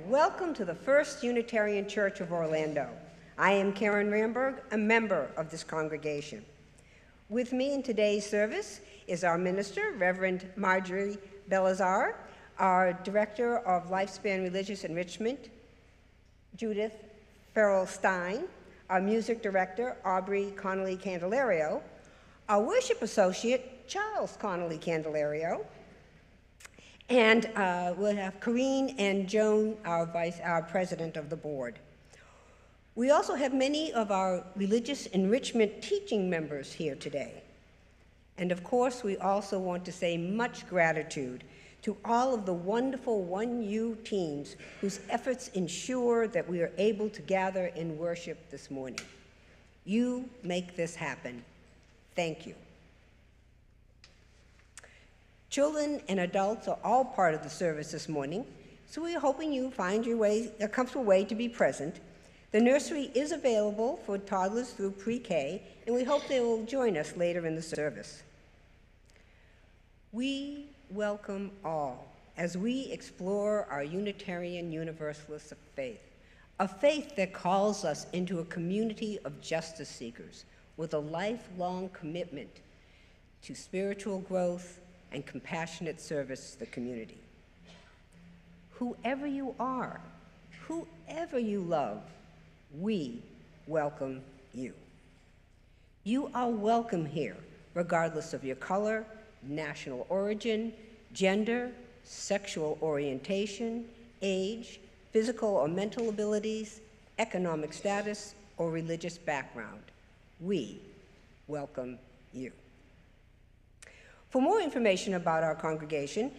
Welcome to the First Unitarian Church of Orlando. I am Karen Ramberg, a member of this congregation. With me in today's service is our minister, Reverend Margalie Belizaire, our Director of Lifespan Religious Enrichment, Judith Stein-Farrall, our Music Director, Aubrey Connelly-Candelario, our Worship Associate, Charles Connelly-Candelario, and we'll have Corrine and Joan, our President of the Board. We also have many of our religious enrichment teaching members here today. And of course, we also want to say much gratitude to all of the wonderful 1U teams whose efforts ensure that we are able to gather in worship this morning. You make this happen. Thank you. Children and adults are all part of the service this morning, so we're hoping you find a comfortable way to be present. The nursery is available for toddlers through pre-K, and we hope they will join us later in the service. We welcome all as we explore our Unitarian Universalist faith, a faith that calls us into a community of justice seekers with a lifelong commitment to spiritual growth and compassionate service to the community. Whoever you are, whoever you love, we welcome you. You are welcome here, regardless of your color, national origin, gender, sexual orientation, age, physical or mental abilities, economic status, or religious background. We welcome you. For more information about our congregation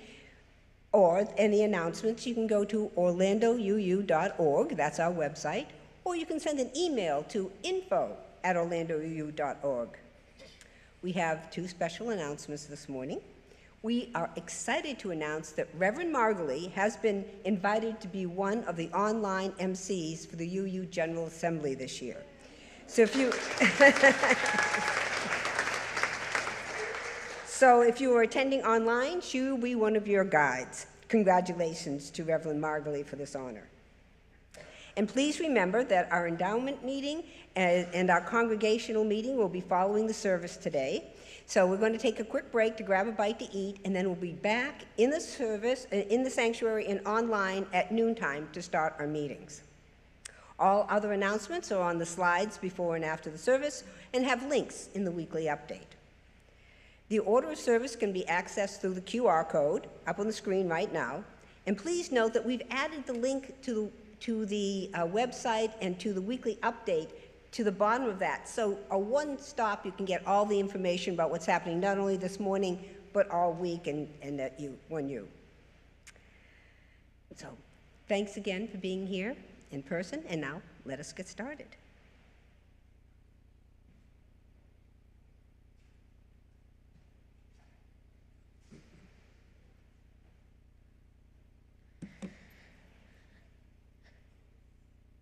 or any announcements, you can go to orlandouu.org, that's our website, or you can send an email to info@orlandouu.org. We have two special announcements this morning. We are excited to announce that Reverend Margalie has been invited to be one of the online MCs for the UU General Assembly this year. So if you are attending online, she will be one of your guides. Congratulations to Reverend Margalie for this honor. And please remember that our endowment meeting and our congregational meeting will be following the service today. So we're going to take a quick break to grab a bite to eat, and then we'll be back in the service, in the sanctuary and online at noontime to start our meetings. All other announcements are on the slides before and after the service and have links in the weekly update. The order of service can be accessed through the QR code up on the screen right now. And please note that we've added the link to the website and to the weekly update to the bottom of that. So a one-stop, you can get all the information about what's happening, not only this morning, but all week and at 1U. So thanks again for being here in person, and now let us get started.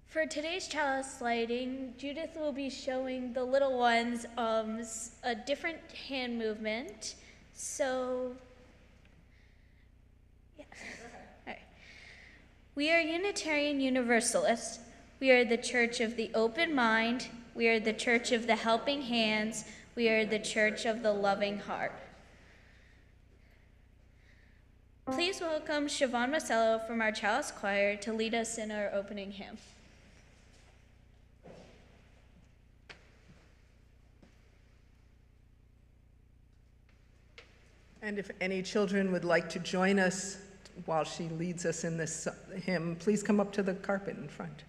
For today's chalice lighting, Judith will be showing the little ones a different hand movement. So, yeah. All right. We are Unitarian Universalists. We are the Church of the Open Mind. We are the Church of the Helping Hands. We are the Church of the Loving Heart. Please welcome Siobhan Marcello from our Chalice Choir to lead us in our opening hymn. And if any children would like to join us while she leads us in this hymn, please come up to the carpet in front.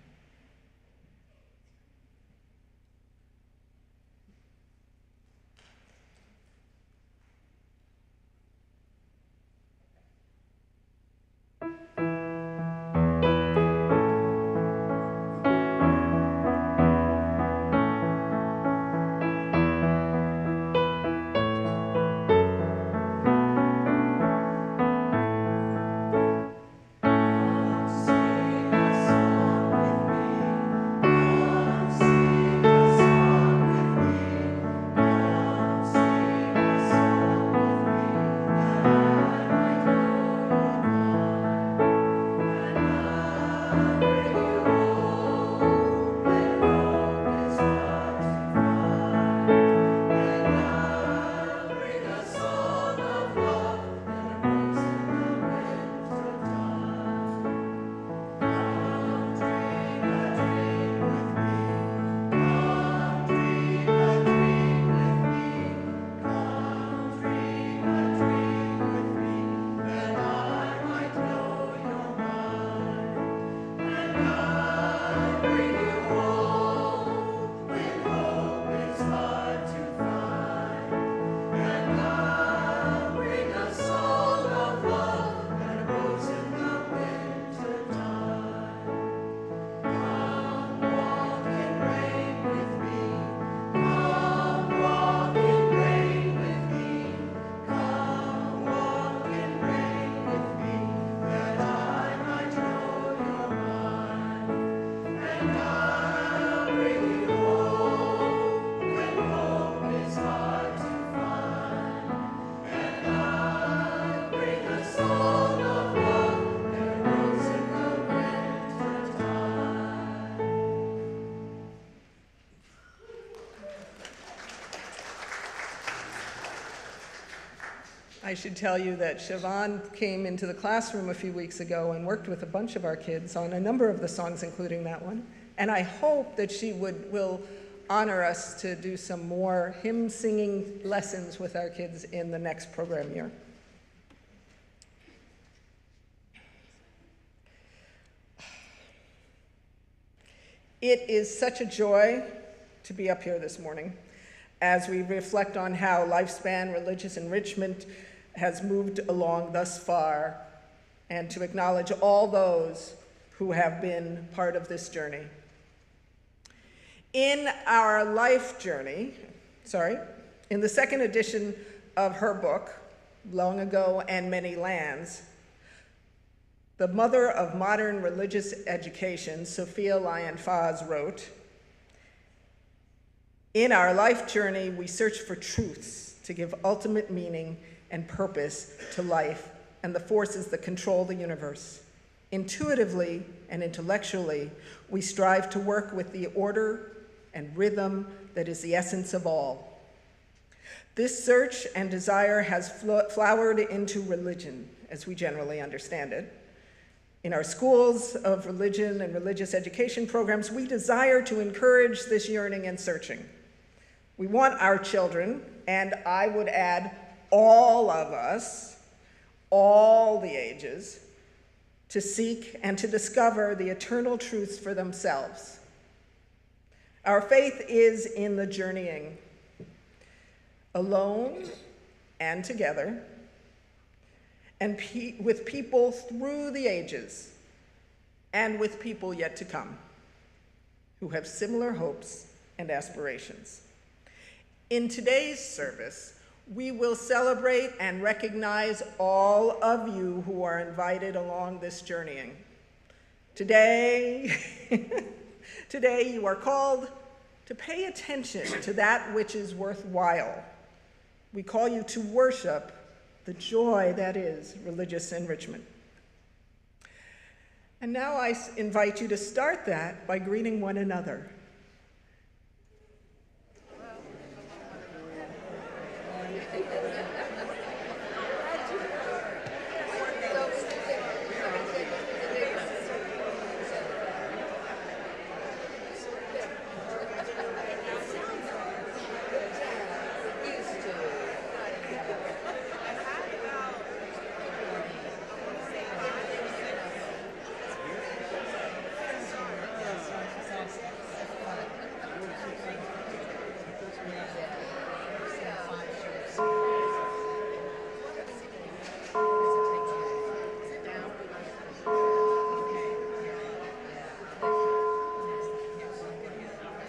Sing a song with I should tell you that Siobhan came into the classroom a few weeks ago and worked with a bunch of our kids on a number of the songs, including that one. And I hope that she will honor us to do some more hymn singing lessons with our kids in the next program year. It is such a joy to be up here this morning as we reflect on how lifespan religious enrichment has moved along thus far, and to acknowledge all those who have been part of this journey. In our life journey, in the second edition of her book, Long Ago and Many Lands, the mother of modern religious education, Sophia Lyon-Fahs, wrote, "In our life journey, we search for truths to give ultimate meaning and purpose to life and the forces that control the universe. Intuitively and intellectually, we strive to work with the order and rhythm that is the essence of all. This search and desire has flowered into religion, as we generally understand it. In our schools of religion and religious education programs, we desire to encourage this yearning and searching. We want our children, and I would add all of us, all the ages, to seek and to discover the eternal truths for themselves. Our faith is in the journeying, alone and together, and with people through the ages, and with people yet to come, who have similar hopes and aspirations. In today's service, we will celebrate and recognize all of you who are invited along this journeying. Today, today you are called to pay attention to that which is worthwhile. We call you to worship the joy that is religious enrichment. And now I invite you to start that by greeting one another.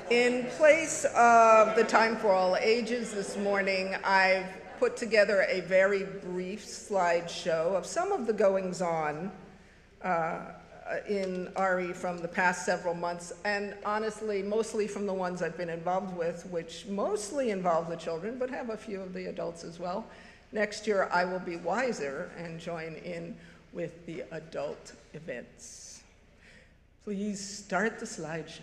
In place of the time for all ages this morning, I've put together a very brief slideshow of some of the goings-on in RE from the past several months, and honestly, mostly from the ones I've been involved with, which mostly involve the children, but have a few of the adults as well. Next year, I will be wiser and join in with the adult events. Please start the slideshow.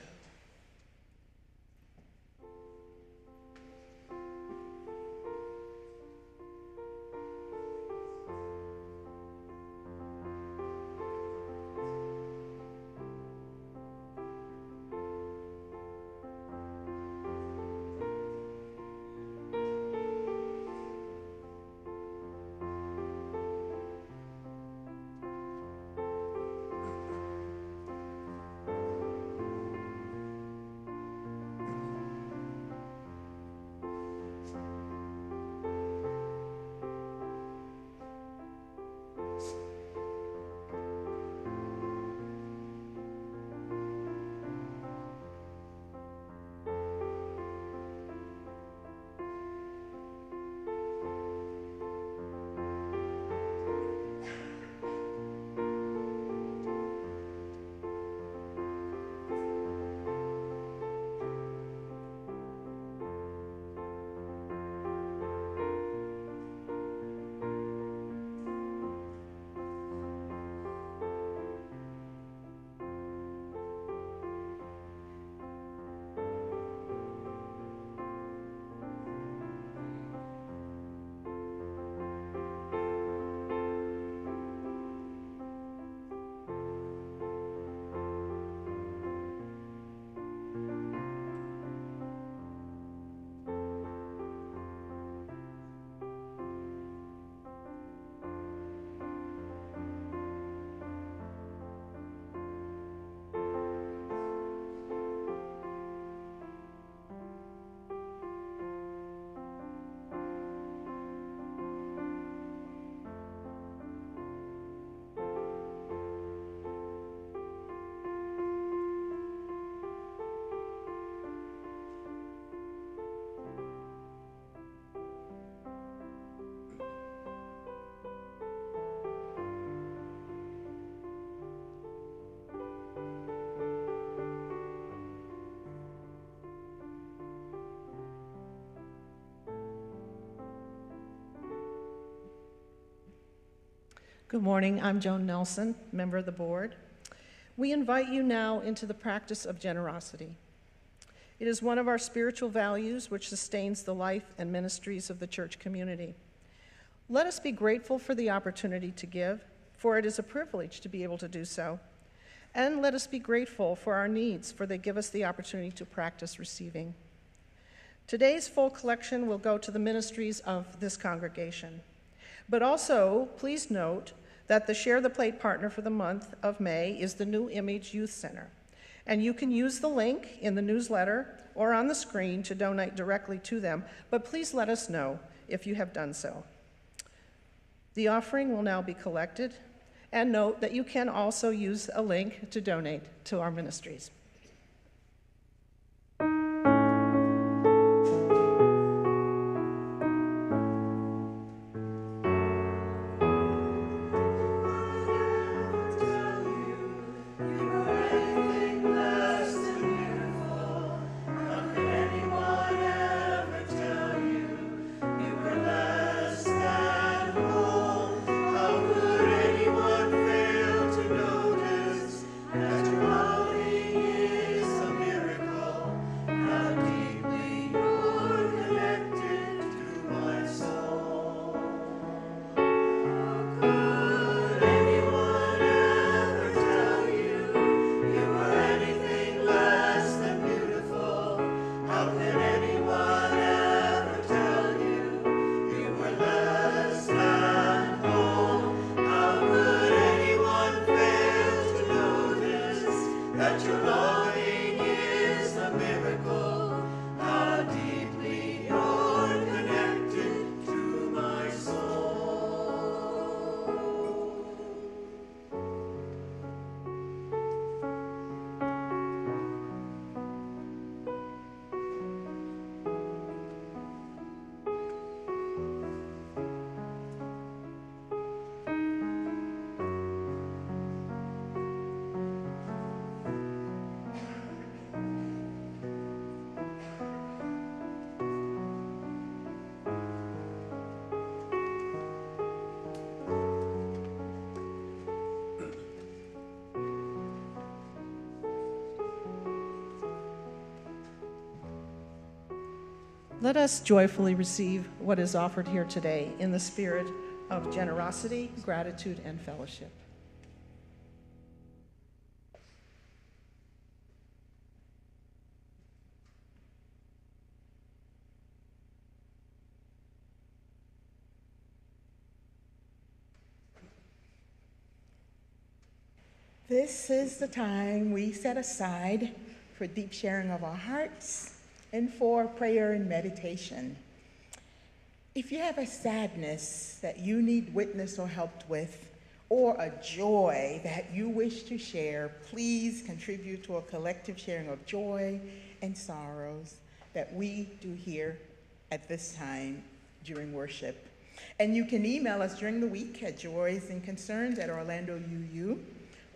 Good morning. I'm Joan Nelson, member of the board. We invite you now into the practice of generosity. It is one of our spiritual values which sustains the life and ministries of the church community. Let us be grateful for the opportunity to give, for it is a privilege to be able to do so. And let us be grateful for our needs, for they give us the opportunity to practice receiving. Today's full collection will go to the ministries of this congregation. But also, please note that the Share the Plate partner for the month of May is the New Image Youth Center. And you can use the link in the newsletter or on the screen to donate directly to them, but please let us know if you have done so. The offering will now be collected, and note that you can also use a link to donate to our ministries. Let us joyfully receive what is offered here today in the spirit of generosity, gratitude, and fellowship. This is the time we set aside for deep sharing of our hearts and for prayer and meditation. If you have a sadness that you need witnessed or helped with, or a joy that you wish to share, please contribute to a collective sharing of joy and sorrows that we do here at this time during worship. And you can email us during the week at joysandconcerns@orlandouu,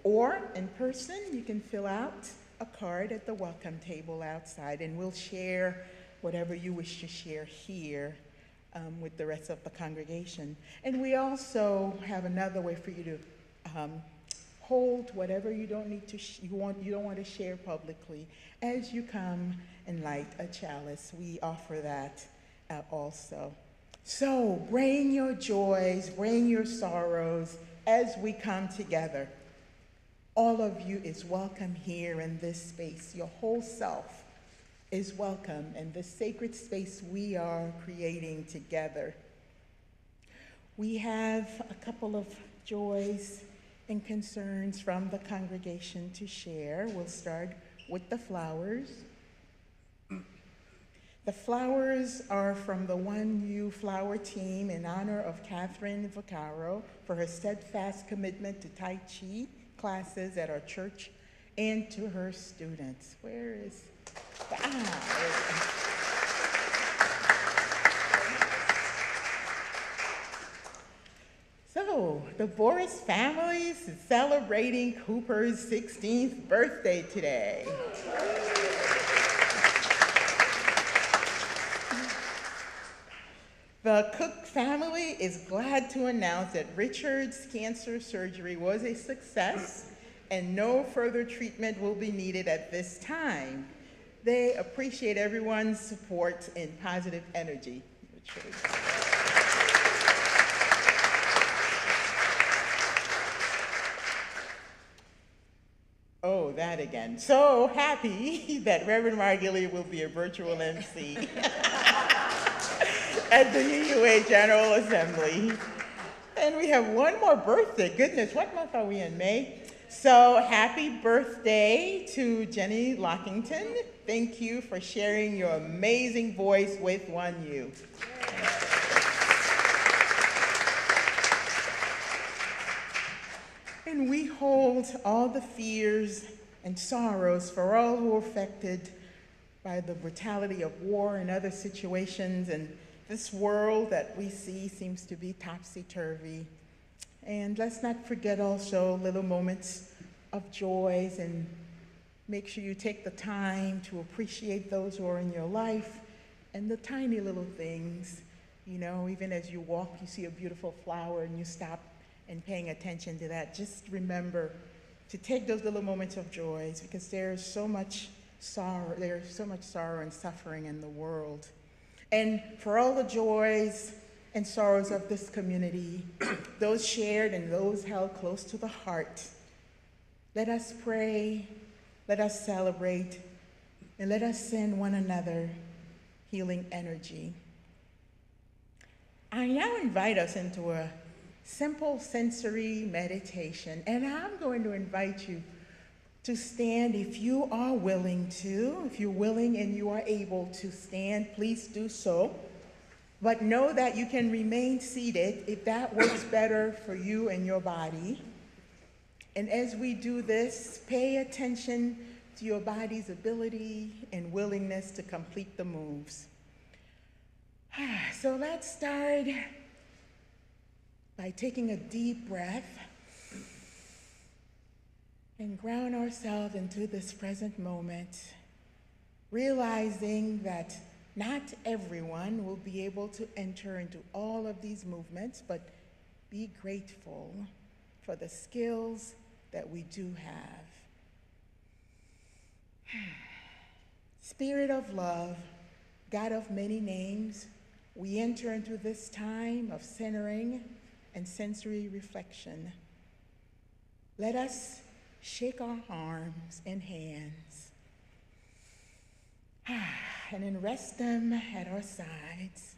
or in person, you can fill out a card at the welcome table outside, and we'll share whatever you wish to share here with the rest of the congregation. And we also have another way for you to hold whatever you don't need to you don't want to share publicly as you come and light a chalice. We offer that also. So bring your joys, bring your sorrows as we come together. All of you is welcome here in this space. Your whole self is welcome in this sacred space we are creating together. We have a couple of joys and concerns from the congregation to share. We'll start with the flowers. The flowers are from the 1U Flower Team in honor of Catherine Vaccaro for her steadfast commitment to Tai Chi classes at our church and to her students. Where is So, the Boris family is celebrating Cooper's 16th birthday today. The Cook family is glad to announce that Richard's cancer surgery was a success and no further treatment will be needed at this time. They appreciate everyone's support and positive energy. Richard. Oh, that again. So happy that Reverend Margalie will be a virtual MC at the UUA General Assembly. And we have one more birthday. Goodness, what month are we in? May? So happy birthday to Jenny Lockington. Thank you for sharing your amazing voice with 1U. And we hold all the fears and sorrows for all who are affected by the brutality of war and other situations. And this world that we see seems to be topsy-turvy. And let's not forget also little moments of joys, and make sure you take the time to appreciate those who are in your life and the tiny little things. You know, even as you walk, you see a beautiful flower and you stop and paying attention to that. Just remember to take those little moments of joys, because there's so much sorrow and suffering in the world. And for all the joys and sorrows of this community, those shared and those held close to the heart, let us pray, let us celebrate, and let us send one another healing energy. I now invite us into a simple sensory meditation, and I'm going to invite you to stand if you are willing to. If you're willing and you are able to stand, please do so. But know that you can remain seated if that works better for you and your body. And as we do this, pay attention to your body's ability and willingness to complete the moves. So let's start by taking a deep breath and ground ourselves into this present moment, realizing that not everyone will be able to enter into all of these movements, but be grateful for the skills that we do have. Spirit of love, God of many names, we enter into this time of centering and sensory reflection. Let us shake our arms and hands and then rest them at our sides.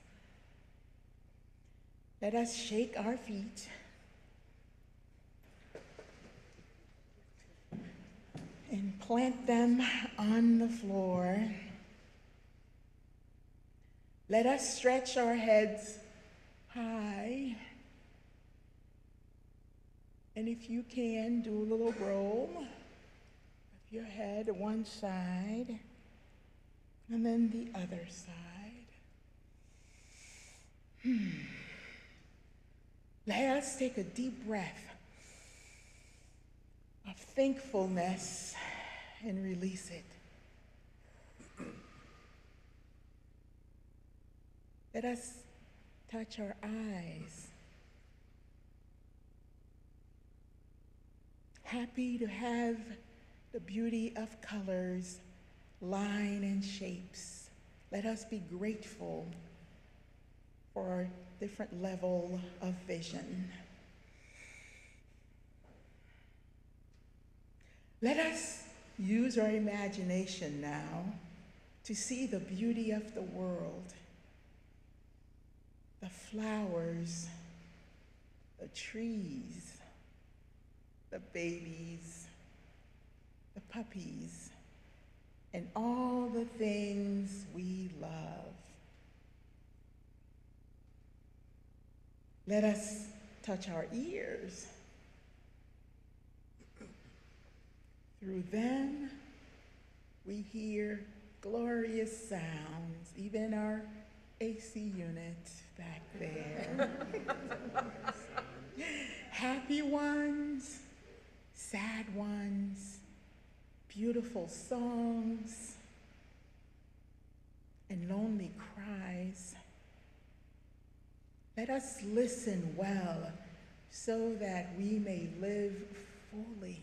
Let us shake our feet and plant them on the floor. Let us stretch our heads high. And if you can, do a little roll of your head to one side and then the other side. Let us take a deep breath of thankfulness and release it. Let us touch our eyes. Happy to have the beauty of colors, line and shapes. Let us be grateful for our different level of vision. Let us use our imagination now to see the beauty of the world, the flowers, the trees, the babies, the puppies, and all the things we love. Let us touch our ears. Through them, we hear glorious sounds, even our AC unit back there. Happy ones, sad ones, beautiful songs, and lonely cries. Let us listen well so that we may live fully.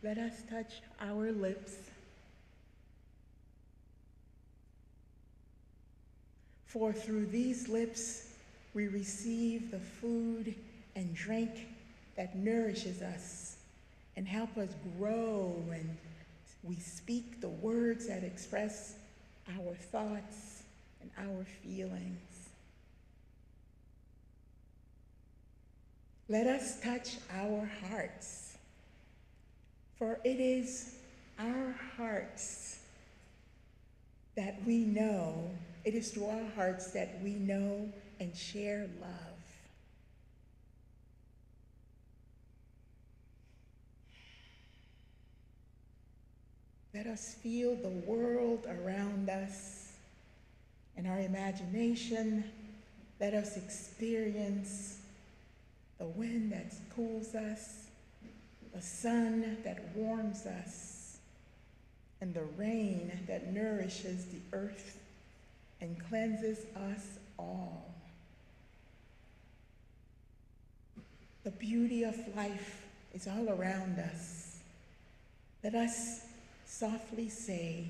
Let us touch our lips, for through these lips we receive the food and drink that nourishes us and help us grow, and we speak the words that express our thoughts and our feelings. Let us touch our hearts, for it is our hearts that we know, it is through our hearts that we know and share love. Let us feel the world around us in our imagination. Let us experience the wind that cools us, the sun that warms us, and the rain that nourishes the earth and cleanses us all. The beauty of life is all around us. Let us softly say,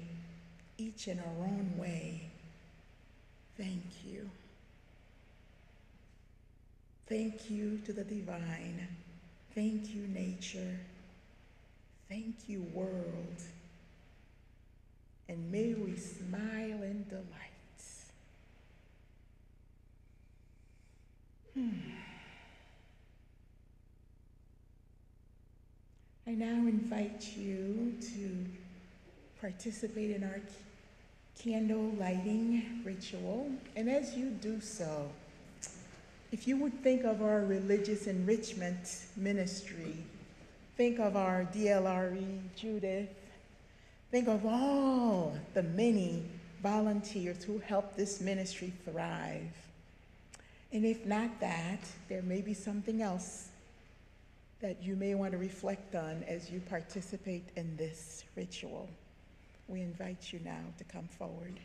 each in our own way, thank you. Thank you to the divine. Thank you, nature. Thank you, world. And may we smile in delight. I now invite you to participate in our candle lighting ritual. And as you do so, if you would think of our religious enrichment ministry, think of our DLRE, Judith, think of all the many volunteers who help this ministry thrive. And if not that, there may be something else that you may want to reflect on as you participate in this ritual. We invite you now to come forward.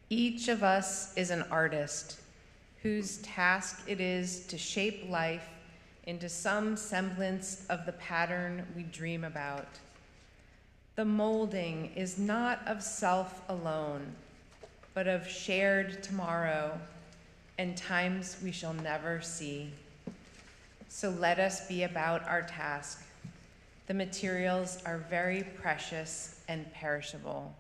Each of us is an artist whose task it is to shape life into some semblance of the pattern we dream about. The molding is not of self alone, but of shared tomorrow and times we shall never see. So let us be about our task. The materials are very precious and perishable.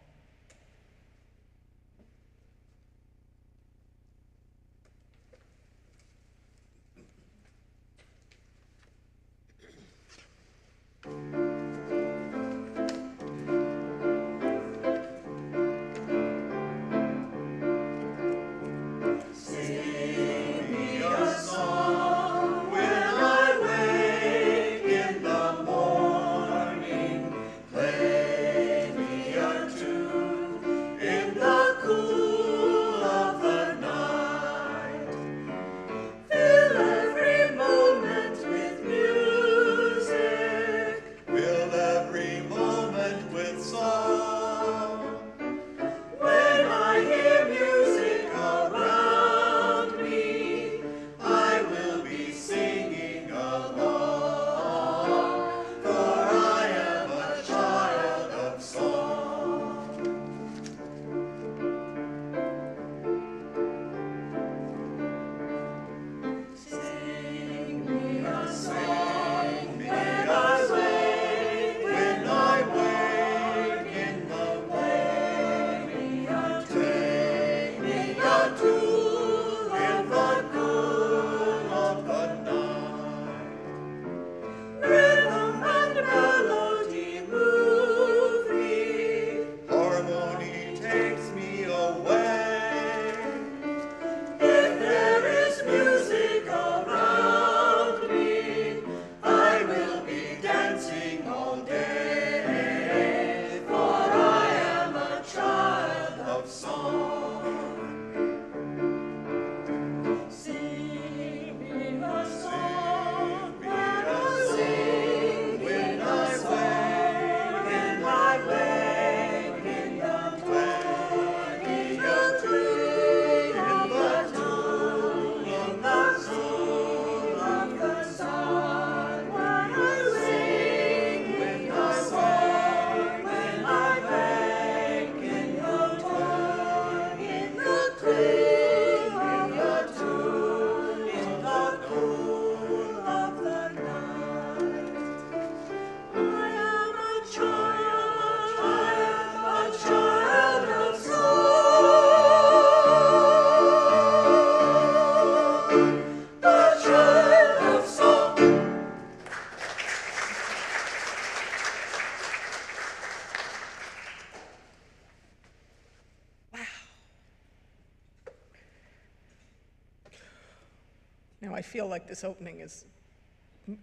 Now I feel like this opening is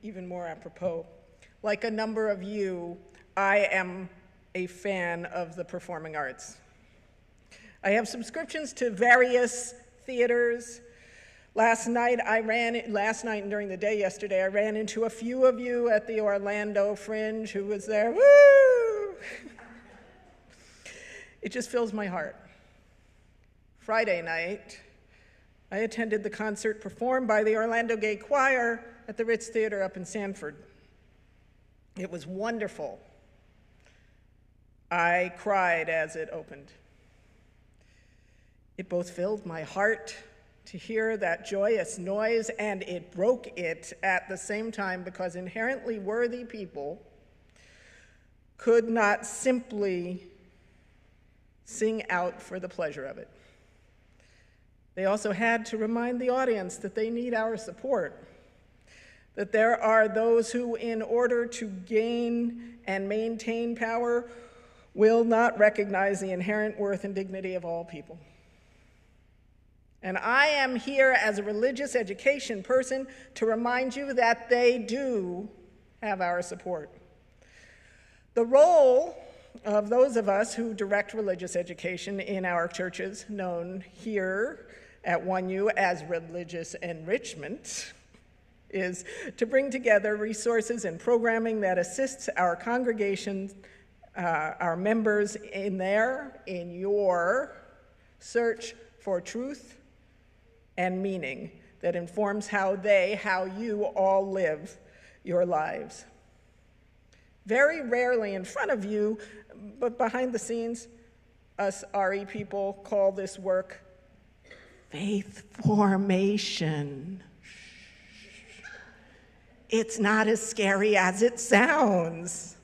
even more apropos. Like a number of you, I am a fan of the performing arts. I have subscriptions to various theaters. Last night and during the day yesterday, I ran into a few of you at the Orlando Fringe who was there. Woo! It just fills my heart. Friday night, I attended the concert performed by the Orlando Gay Choir at the Ritz Theater up in Sanford. It was wonderful. I cried as it opened. It both filled my heart to hear that joyous noise, and it broke it at the same time, because inherently worthy people could not simply sing out for the pleasure of it. They also had to remind the audience that they need our support, that there are those who, in order to gain and maintain power, will not recognize the inherent worth and dignity of all people. And I am here as a religious education person to remind you that they do have our support. The role of those of us who direct religious education in our churches, known here at 1U as religious enrichment, is to bring together resources and programming that assists our congregations, our members in your search for truth and meaning that informs how you all live your lives. Very rarely in front of you, but behind the scenes, us RE people call this work faith formation. It's not as scary as it sounds.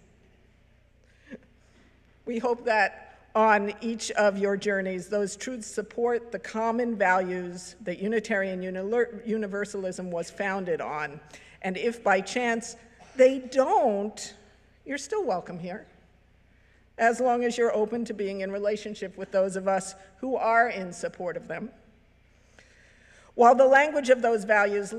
We hope that on each of your journeys, those truths support the common values that Unitarian Universalism was founded on. And if by chance they don't, you're still welcome here, as long as you're open to being in relationship with those of us who are in support of them. While the language of those values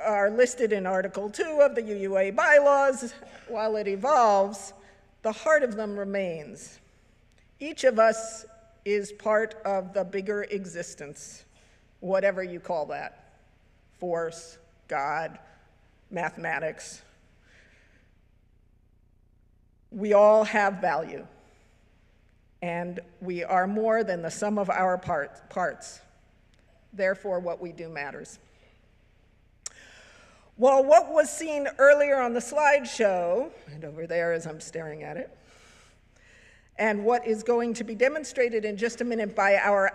are listed in Article 2 of the UUA bylaws, while it evolves, the heart of them remains. Each of us is part of the bigger existence, whatever you call that. Force, God, mathematics. We all have value, and we are more than the sum of our parts. Therefore, what we do matters. Well, what was seen earlier on the slideshow, and over there as I'm staring at it, and what is going to be demonstrated in just a minute by our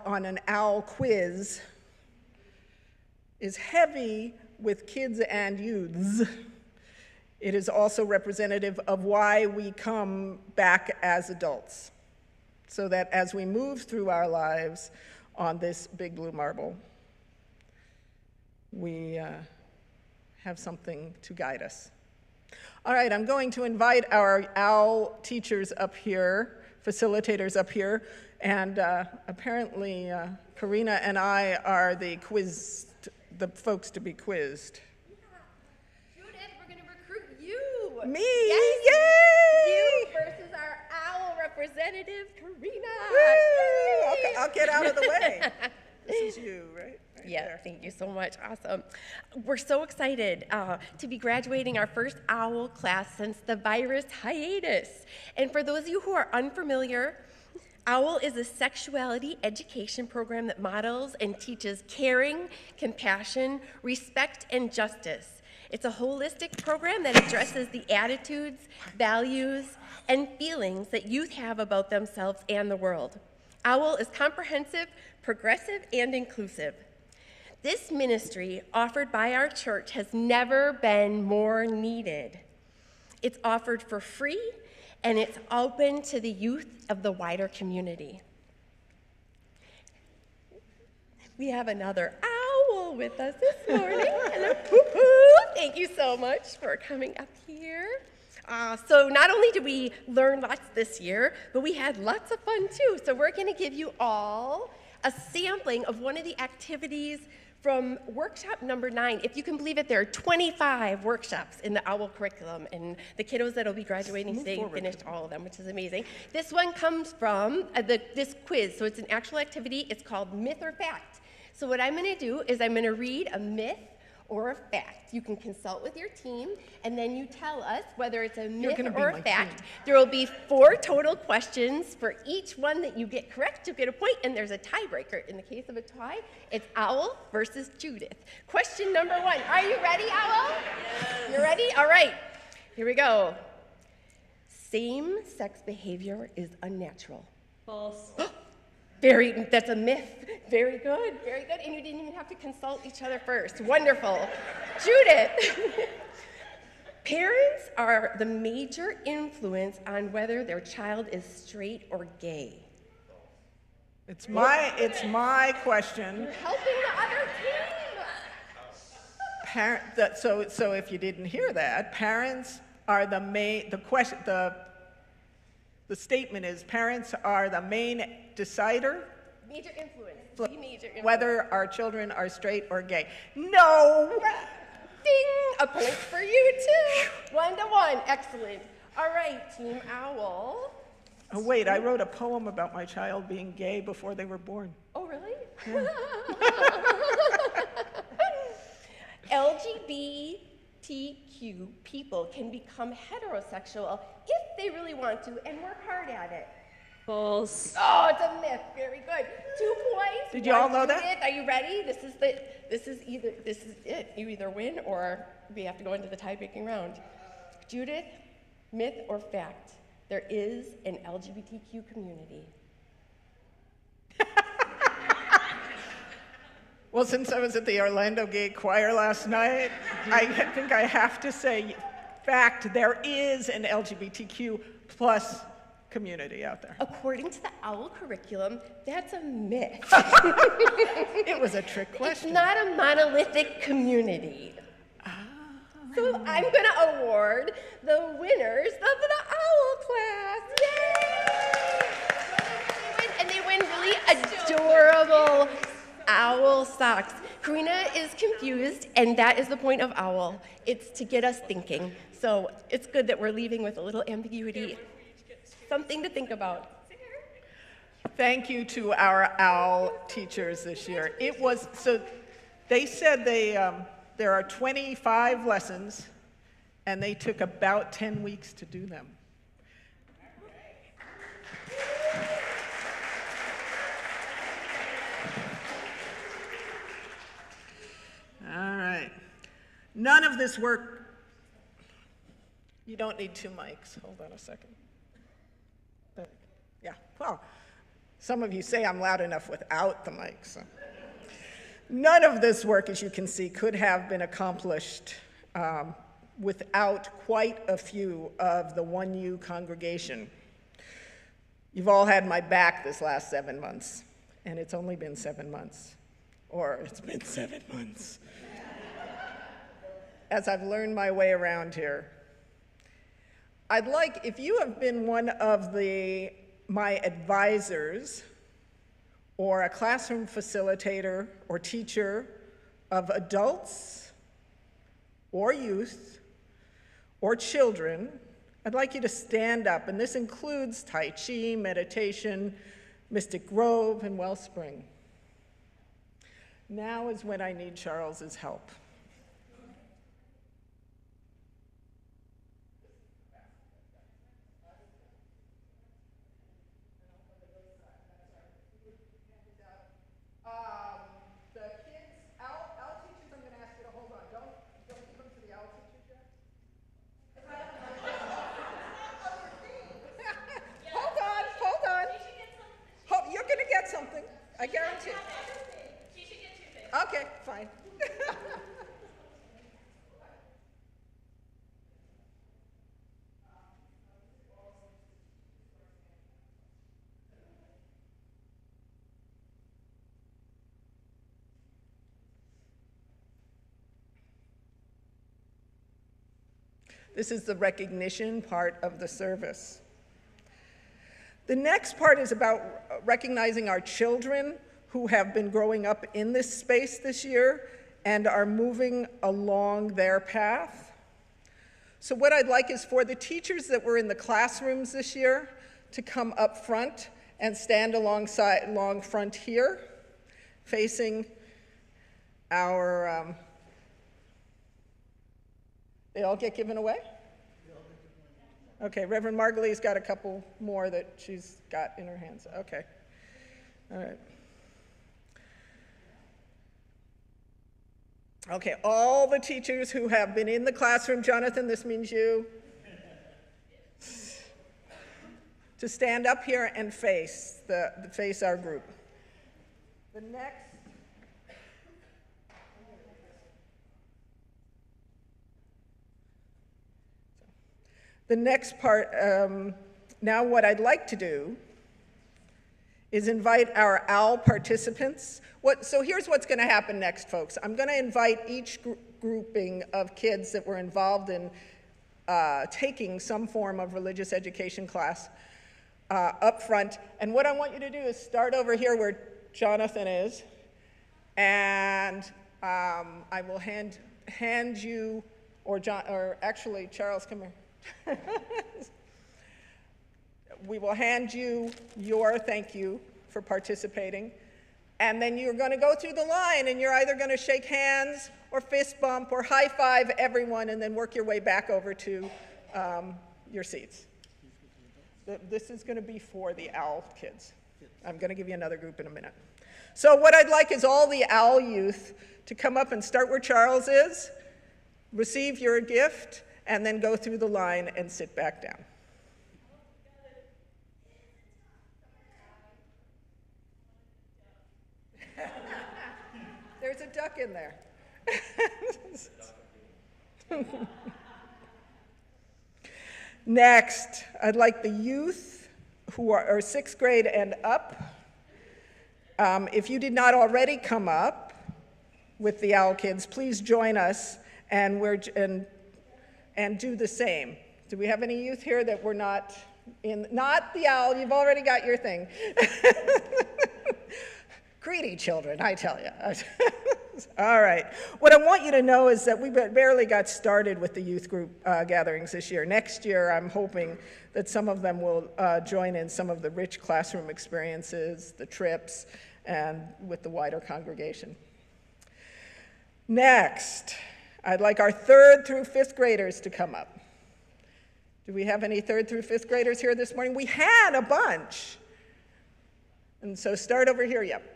on an OWL quiz is heavy with kids and youths. It is also representative of why we come back as adults, so that as we move through our lives on this big blue marble, we have something to guide us. All right, I'm going to invite our OWL teachers up here, facilitators up here, and apparently Karina and I are the folks to be quizzed. Judith, we're going to recruit you. Me, yes. yay! You versus our OWL representative, Karina. Okay, I'll get out of the way. This is you, right? Yeah, there. thank you so much. Awesome. We're so excited to be graduating our first OWL class since the virus hiatus. And for those of you who are unfamiliar, OWL is a sexuality education program that models and teaches caring, compassion, respect, and justice. It's a holistic program that addresses the attitudes, values, and feelings that youth have about themselves and the world. OWL is comprehensive, progressive, and inclusive. This ministry offered by our church has never been more needed. It's offered for free, and it's open to the youth of the wider community. We have another OWL with us this morning. Hello. Thank you so much for coming up here. So not only did we learn lots this year, but we had lots of fun too. So we're going to give you all a sampling of one of the activities from workshop number 9. If you can believe it, there are 25 workshops in the OWL curriculum, and the kiddos that will be graduating today finished all of them, which is amazing. This one comes from this quiz, so it's an actual activity. It's called Myth or Fact. So what I'm going to do is I'm going to read a myth or a fact. You can consult with your team, and then you tell us whether it's a myth or a fact. There will be 4 total questions. For each one that you get correct, you get a point, and there's a tiebreaker. In the case of a tie, it's OWL versus Judith. Question number 1. Are you ready, OWL? Yes. You ready? All right. Here we go. Same-sex behavior is unnatural. False. That's a myth. Very good, very good. And you didn't even have to consult each other first. Wonderful. Judith, parents are the major influence on whether their child is straight or gay. It's my question. You're helping the other team. So if you didn't hear that, parents are the main, the statement is parents are the main decider? Major influence. Whether our children are straight or gay. No! Ding! A point for you too. 1-1. Excellent. All right, Team OWL. Oh wait, I wrote a poem about my child being gay before they were born. Oh really? Yeah. LGBTQ people can become heterosexual if they really want to and work hard at it. False. Oh, it's a myth. Very good. 2 points. Did you all know that? Are you ready? This is it. You either win or we have to go into the tie-breaking round. Judith, myth or fact? There is an LGBTQ community. Well, since I was at the Orlando Gay Choir last night, I think I have to say, fact, there is an LGBTQ plus community out there. According to the OWL curriculum, that's a myth. It was a trick question. It's not a monolithic community. So I'm going to award the winners of the OWL class. Yay! And they win really adorable owl socks. Karina is confused, and that is the point of OWL. It's to get us thinking. So it's good that we're leaving with a little ambiguity. Something to think about. Thank you to our OWL teachers this year. They said there are 25 lessons, and they took about 10 weeks to do them. All right. None of this work. You don't need 2 mics. Hold on a second. Yeah, well, some of you say I'm loud enough without the mic. So. None of this work, as you can see, could have been accomplished without quite a few of the 1U congregation. You've all had my back this last 7 months, and it's only been 7 months. Or it's been 7 months. As I've learned my way around here, I'd like, if you have been one of my advisors or a classroom facilitator or teacher of adults or youth or children, I'd like you to stand up, and this includes Tai Chi, meditation, Mystic Grove, and Wellspring. Now is when I need Charles's help. I guarantee. She should get 2 things. Okay, fine. This is the recognition part of the service. The next part is about recognizing our children who have been growing up in this space this year and are moving along their path. So what I'd like is for the teachers that were in the classrooms this year to come up front and stand along front here, facing our, they all get given away? Okay, Reverend Margalie's got a couple more that she's got in her hands. Okay, all right. Okay, all the teachers who have been in the classroom, Jonathan, this means you, to stand up here and face our group. The next part, now what I'd like to do is invite our OWL participants. So here's what's going to happen next, folks. I'm going to invite each grouping of kids that were involved in taking some form of religious education class up front. And what I want you to do is start over here where Jonathan is, and I will hand you, or actually, Charles, come here. We will hand you your thank you for participating, and then you're going to go through the line, and you're either going to shake hands or fist bump or high five everyone, and then work your way back over to your seats. This is going to be for the OWL kids. I'm going to give you another group in a minute. So what I'd like is all the OWL youth to come up and start where Charles is, receive your gift, and then go through the line and sit back down. There's a duck in there. Next, I'd like the youth who are 6th grade and up. If you did not already come up with the OWL kids, please join us and do the same. Do we have any youth here that were not in? Not the OWL, you've already got your thing. Greedy children, I tell you. All right. What I want you to know is that we barely got started with the youth group gatherings this year. Next year, I'm hoping that some of them will join in some of the rich classroom experiences, the trips, and with the wider congregation. Next, I'd like our 3rd through 5th graders to come up. Do we have any 3rd through 5th graders here this morning? We had a bunch. And so start over here, yep.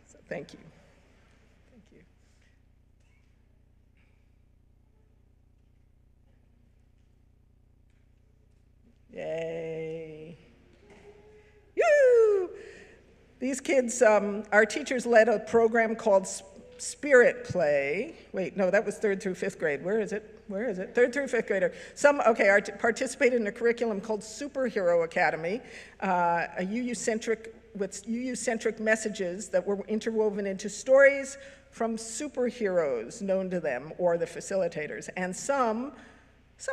So thank you. Thank you. Yay. Yoo! These kids, our teachers led a program called Spirit Play. Wait, no, that was 3rd through 5th grade. Where is it? 3rd through 5th grader. Some participated in a curriculum called Superhero Academy, with UU-centric messages that were interwoven into stories from superheroes known to them or the facilitators. And some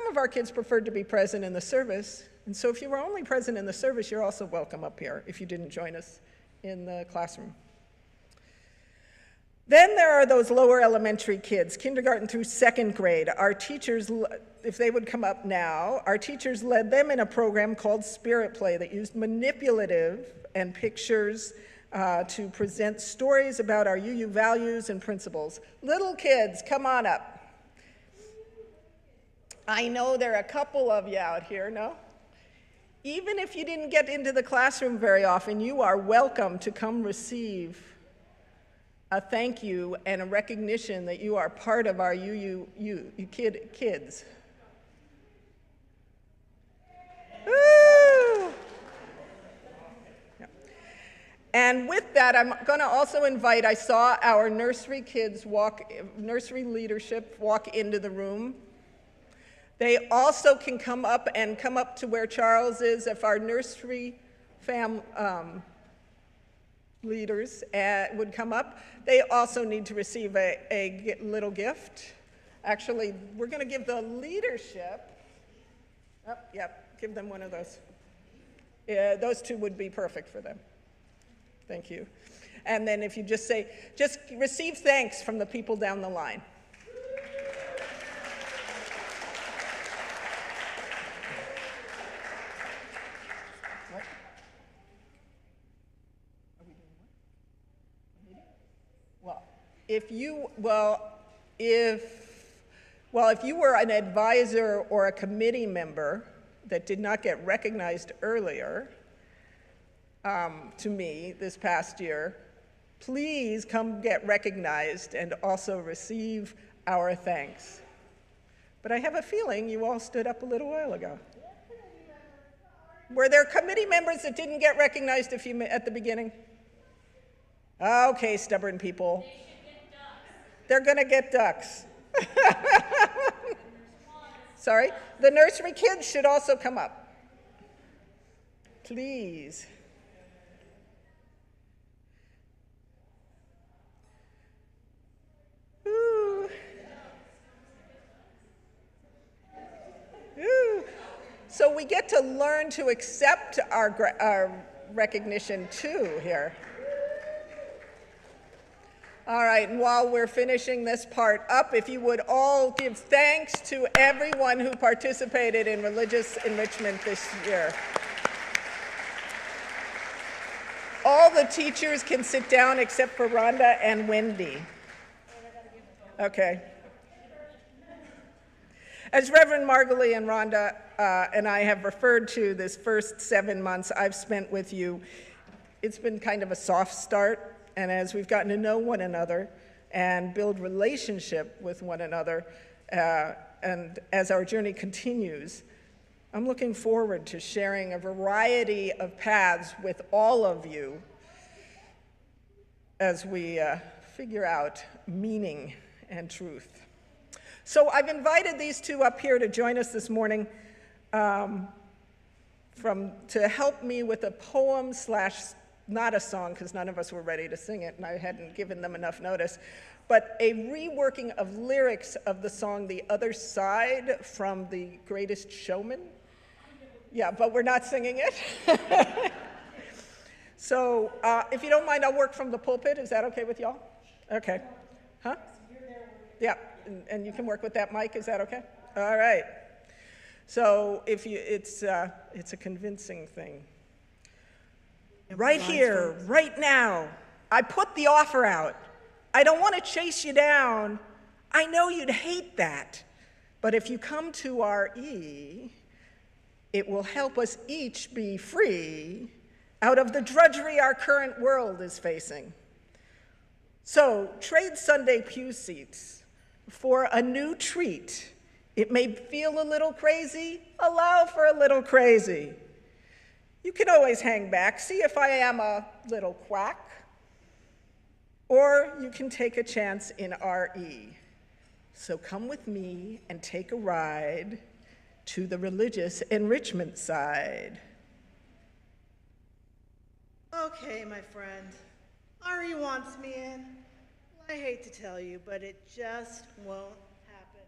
of our kids preferred to be present in the service. And so if you were only present in the service, you're also welcome up here if you didn't join us in the classroom. Then there are those lower elementary kids, kindergarten through 2nd grade. Our teachers, if they would come up now, our teachers led them in a program called Spirit Play that used manipulative and pictures to present stories about our UU values and principles. Little kids, come on up. I know there are a couple of you out here, no? Even if you didn't get into the classroom very often, you are welcome to come receive a thank you and a recognition that you are part of our kids. Woo! Yeah. And with that, I'm going to also invite, I saw our nursery nursery leadership walk into the room. They also can come up to where Charles is if our nursery leaders would come up. They also need to receive a little gift. Actually, we're going to give the leadership, give them one of those. Those two would be perfect for them. Thank you. And then if you just receive thanks from the people down the line. If you were an advisor or a committee member that did not get recognized earlier to me this past year, please come get recognized and also receive our thanks. But I have a feeling you all stood up a little while ago. Were there committee members that didn't get recognized at the beginning? Okay, stubborn people. They're going to get ducks. Sorry? The nursery kids should also come up. Please. Ooh. Ooh. So we get to learn to accept our recognition too here. All right, and while we're finishing this part up, if you would all give thanks to everyone who participated in religious enrichment this year. All the teachers can sit down except for Rhonda and Wendy. Okay. As Reverend Margalie and Rhonda and I have referred to this first 7 months I've spent with you, it's been kind of a soft start, and as we've gotten to know one another and build relationship with one another, and as our journey continues, I'm looking forward to sharing a variety of paths with all of you as we figure out meaning and truth. So I've invited these two up here to join us this morning to help me with a poem / not a song, because none of us were ready to sing it and I hadn't given them enough notice, but a reworking of lyrics of the song The Other Side from The Greatest Showman. Yeah, but we're not singing it. So if you don't mind, I'll work from the pulpit. Is that okay with y'all? Okay. Huh? Yeah, and you can work with that mic. Is that okay? All right. So if you, it's a convincing thing. Right here, right now, I put the offer out. I don't want to chase you down. I know you'd hate that. But if you come to RE, it will help us each be free out of the drudgery our current world is facing. So trade Sunday pew seats for a new treat. It may feel a little crazy, allow for a little crazy. You can always hang back, see if I am a little quack, or you can take a chance in RE. So come with me and take a ride to the religious enrichment side. Okay, my friend, RE wants me in. I hate to tell you, but it just won't happen.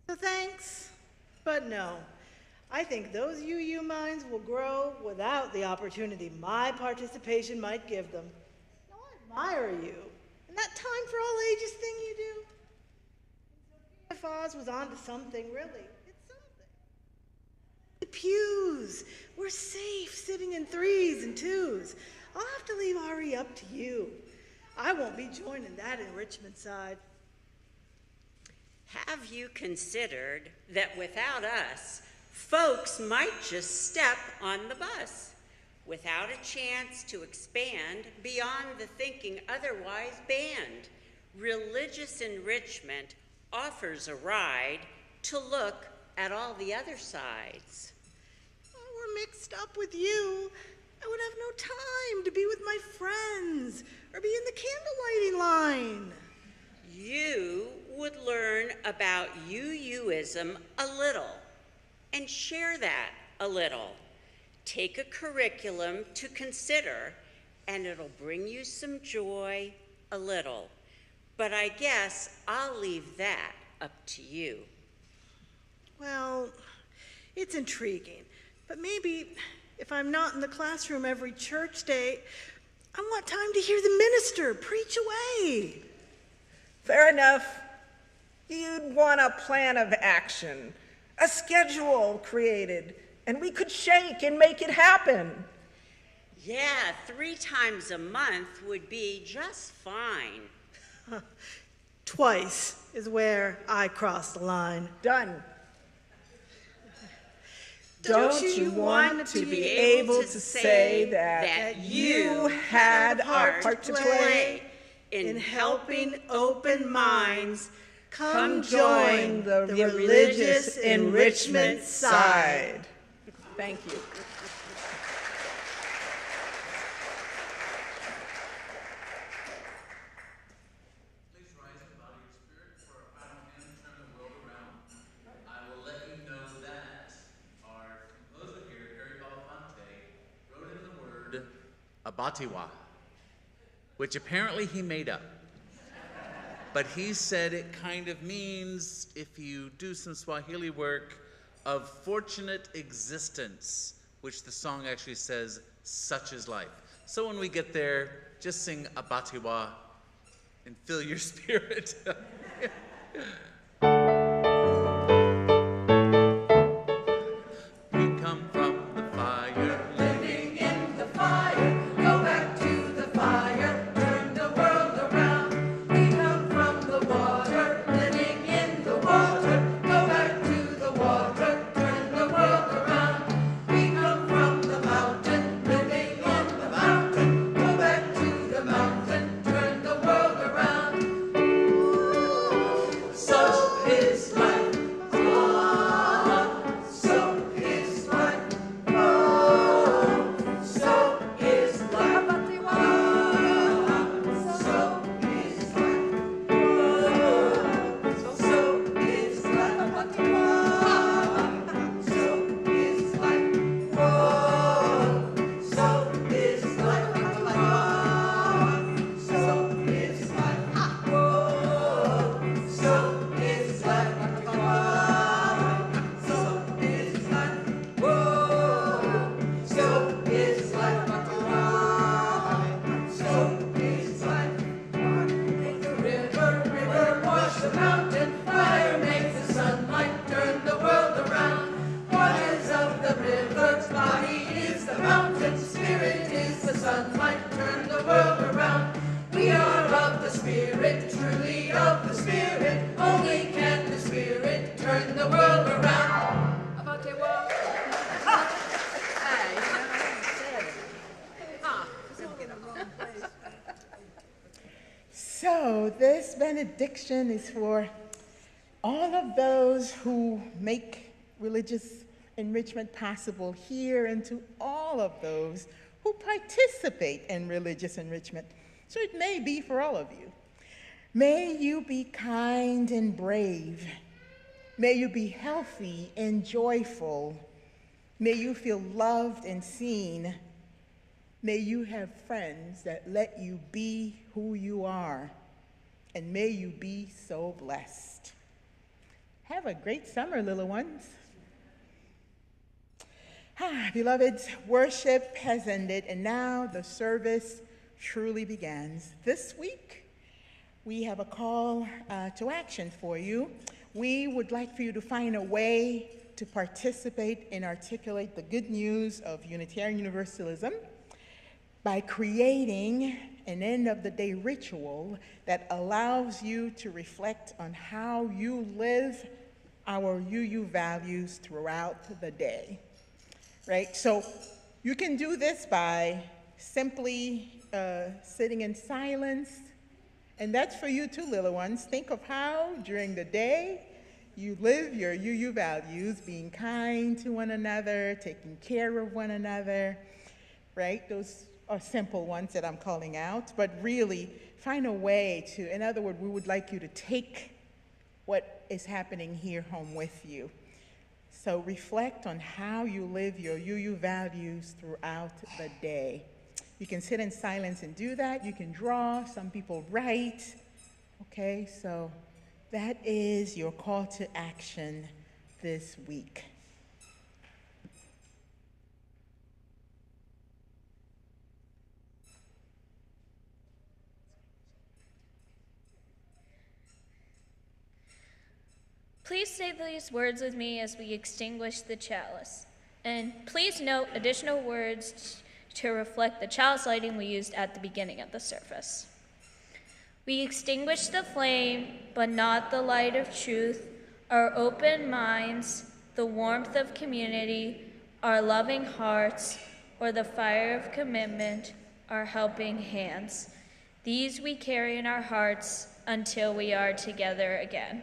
So thanks, but no. I think those UU minds will grow without the opportunity my participation might give them. Now, I admire you, and that time for all ages thing you do. If Oz was onto something, really, it's something. The pews, we're safe sitting in 3s and 2s. I'll have to leave RE up to you. I won't be joining that enrichment side. Have you considered that without us, folks might just step on the bus without a chance to expand beyond the thinking otherwise banned? Religious enrichment offers a ride to look at all the other sides. Oh, we're mixed up with you. I would have no time to be with my friends or be in the candle lighting line. You would learn about UUism a little and share that a little. Take a curriculum to consider and it'll bring you some joy a little. But I guess I'll leave that up to you. Well, it's intriguing, but maybe if I'm not in the classroom every church day, I want time to hear the minister preach away. Fair enough. You'd want a plan of action, a schedule created, and we could shake and make it happen. Yeah, 3 times a month would be just fine. Twice is where I cross the line. Done. Don't you want to be able to say that you had a part to play in helping open minds come join the religious enrichment side? Thank you. Please rise in body or spirit for our final hymn, Turn the World Around. I will let you know that our composer here, Harry Belafonte, wrote in the word Abatiwa, which apparently he made up. But he said it kind of means, if you do some Swahili work, of fortunate existence, which the song actually says, such is life. So when we get there, just sing Abatiwa and fill your spirit. We come from the fire, living in the fire, go back to the fire, turn the world around. We come from the water, living in the water, go back to this benediction is for all of those who make religious enrichment possible here, and to all of those who participate in religious enrichment. So it may be for all of you. May you be kind and brave. May you be healthy and joyful. May you feel loved and seen. May you have friends that let you be who you are. And may you be so blessed. Have a great summer, little ones. Beloveds, worship has ended, and now the service truly begins. This week, we have a call to action for you. We would like for you to find a way to participate and articulate the good news of Unitarian Universalism by creating an end-of-the-day ritual that allows you to reflect on how you live our UU values throughout the day, right? So you can do this by simply sitting in silence, and that's for you too, little ones. Think of how during the day you live your UU values, being kind to one another, taking care of one another, right? Those are simple ones that I'm calling out, but really find a way to, in other words, we would like you to take what is happening here home with you. So reflect on how you live your UU values throughout the day. You can sit in silence and do that. You can draw. Some people write. Okay, so that is your call to action this week. Please say these words with me as we extinguish the chalice. And please note additional words to reflect the chalice lighting we used at the beginning of the service. We extinguish the flame, but not the light of truth, our open minds, the warmth of community, our loving hearts, or the fire of commitment, our helping hands. These we carry in our hearts until we are together again.